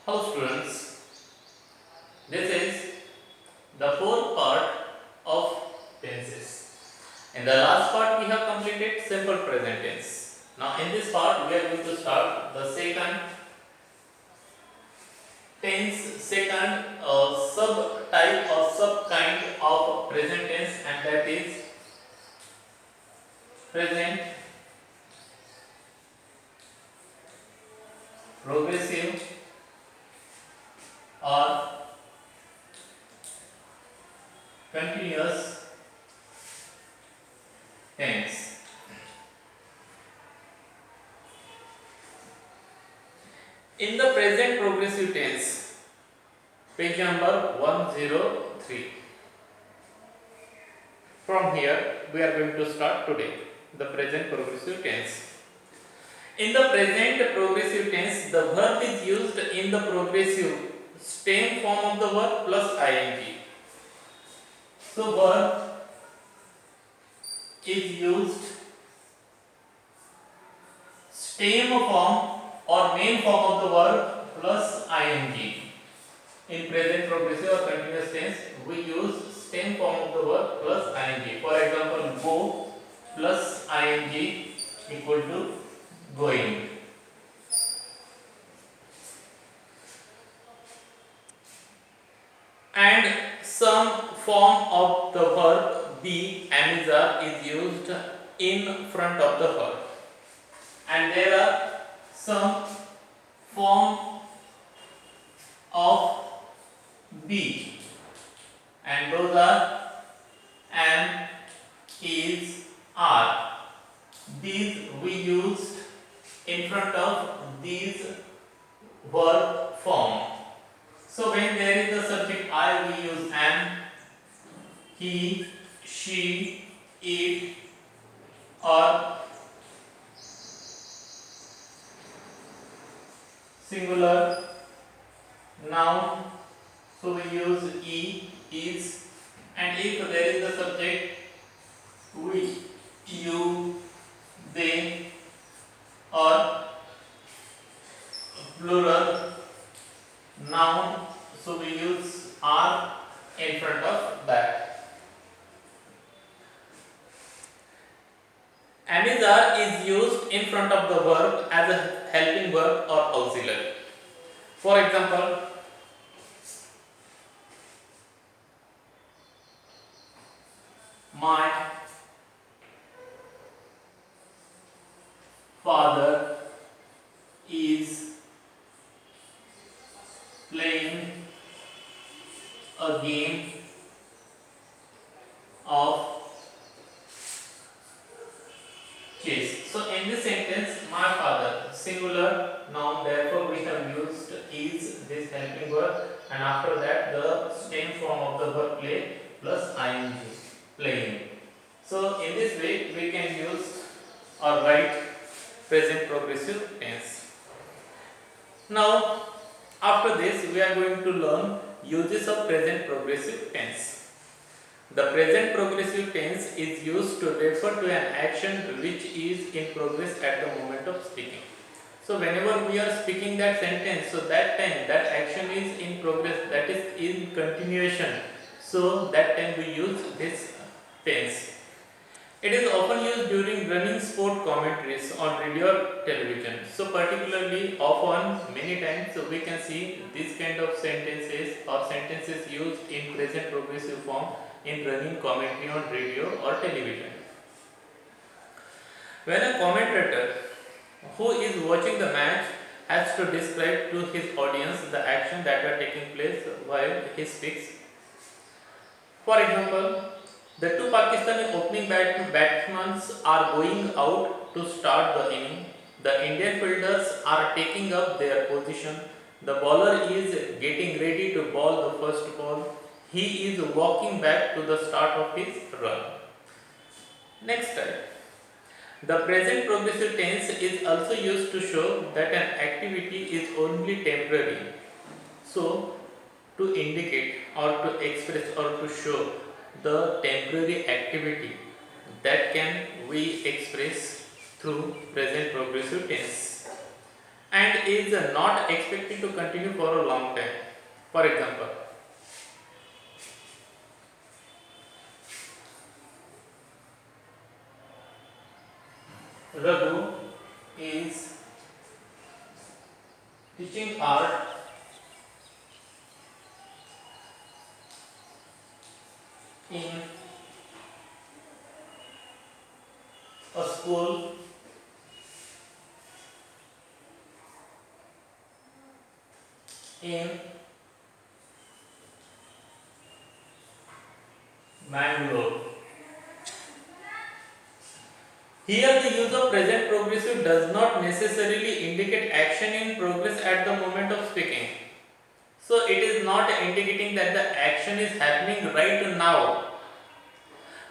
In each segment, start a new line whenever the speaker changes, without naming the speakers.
Hello students, this is the fourth part of tenses. In the last part we have completed simple present tense. Now in this part we are going to start the second tense, second subtype or subkind of present tense, and that is present progressive or continuous tense. In the present progressive tense, page number 103. From here, we are going to start today the present progressive tense. In the present progressive tense, the verb is used in the progressive stem form of the verb plus ing. So, verb is used stem form or main form of the verb plus ing. In present progressive or continuous tense, we use stem form of the verb plus ing. For example, go plus ing equal to going. And some form of the verb be, amizar, is used in front of the verb. And there are some form of be, and those are am, is, are. These we used in front of these verb form. So when there is the subject I, we use am, he, she, it, or singular noun, so we use e, is, and if there is the subject we, you, they, or plural noun, so we use are in front of that. Amizar is used in front of the verb as a helping verb or auxiliary. For example, my father is playing a game of chess. So in this sentence, my father, singular noun, therefore we have used is, this helping verb, and after that the stem form of the verb play plus ing, playing. So in this way we can use or write present progressive tense. Now after this we are going to learn uses of present progressive tense. The present progressive tense is used to refer to an action which is in progress at the moment of speaking. So whenever we are speaking that sentence, so that time that action is in progress, that is in continuation. So that time we use this tense. It is often used during running sport commentaries on radio or television. So particularly often, many times, so we can see this kind of sentences or sentences used in present progressive form in running commentary on radio or television. When a commentator who is watching the match has to describe to his audience the action that are taking place while he speaks. For example, the two Pakistani opening batsmen are going out to start the inning. The Indian fielders are taking up their position. The bowler is getting ready to bowl the first ball. He is walking back to the start of his run. Next type. The present progressive tense is also used to show that an activity is only temporary. So, to indicate or to express or to show the temporary activity, that can we express through present progressive tense. and is not expected to continue for a long time. For example, Raghu is teaching art in a school in Mangalore. Here the use of present progressive does not necessarily indicate action in progress at the moment of speaking. So it is not indicating that the action is happening right now.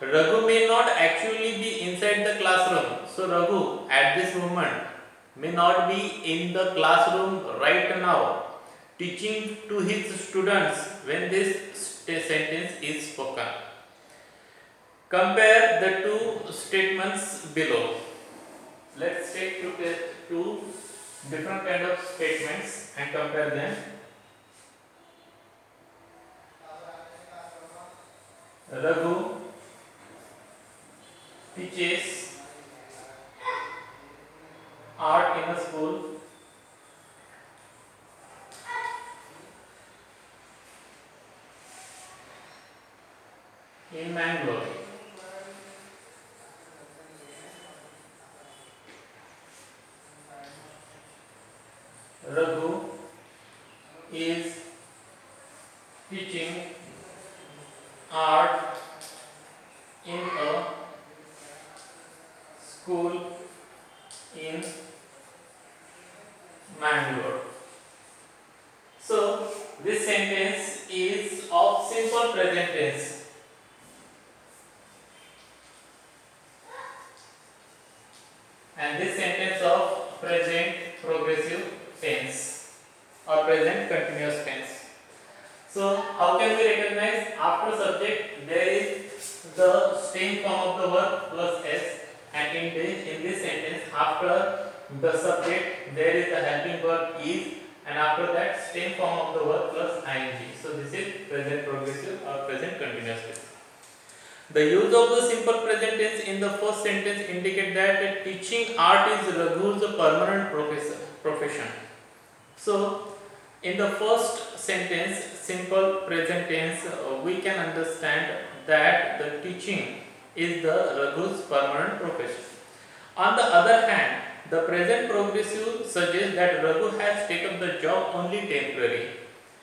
Raghu may not actually be inside the classroom. So Raghu at this moment may not be in the classroom right now teaching to his students when this sentence is spoken. Compare the two statements below. Let's take two different kind of statements and compare them. Raghu teaches art in a school in Mangalore. Raghu is teaching art in a school in Mangalore. So this sentence is of simple present tense. And this sentence of present progressive tense or present continuous tense. So how can we recognize? After subject there is the stem form of the verb plus s, and in this sentence after the subject there is the helping verb is, and after that stem form of the verb plus ing. So this is present progressive or present continuous tense. The use of the simple present tense in the first sentence indicate that teaching art is Raghu's permanent profession. So in the first sentence, simple present tense, we can understand that the teaching is the Raghu's permanent profession. On the other hand, the present progressive suggests that Raghu has taken the job only temporary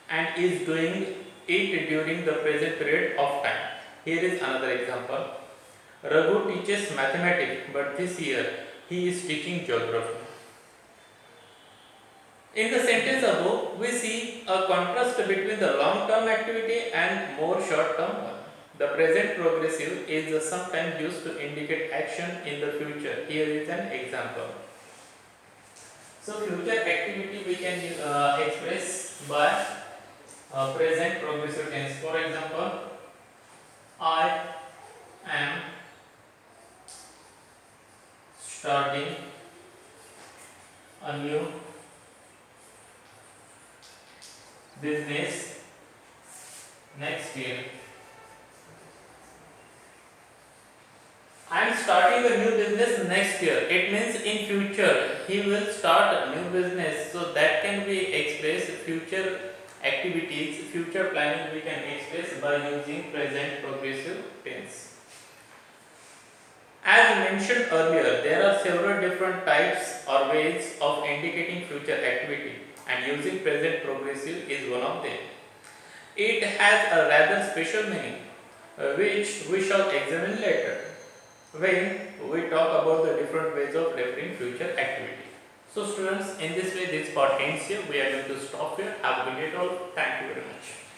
and is doing it during the present period of time. Here is another example. Raghu teaches mathematics, but this year he is teaching geography. In the sentence above, we see a contrast between the long-term activity and more short-term one. The present progressive is sometimes used to indicate action in the future. Here is an example. So future activity we can express by present progressive tense. For example, I am starting a new business next year. I am starting a new business next year. It means in future he will start a new business. So that can be expressed future activities, future planning we can express by using present progressive tense. As mentioned earlier, there are several different types or ways of indicating future activity, and using present progressive is one of them. It has a rather special meaning, which we shall examine later when we talk about the different ways of referring future activity. So students, in this way this part ends here. We are going to stop here. Have a good day all. Thank you very much.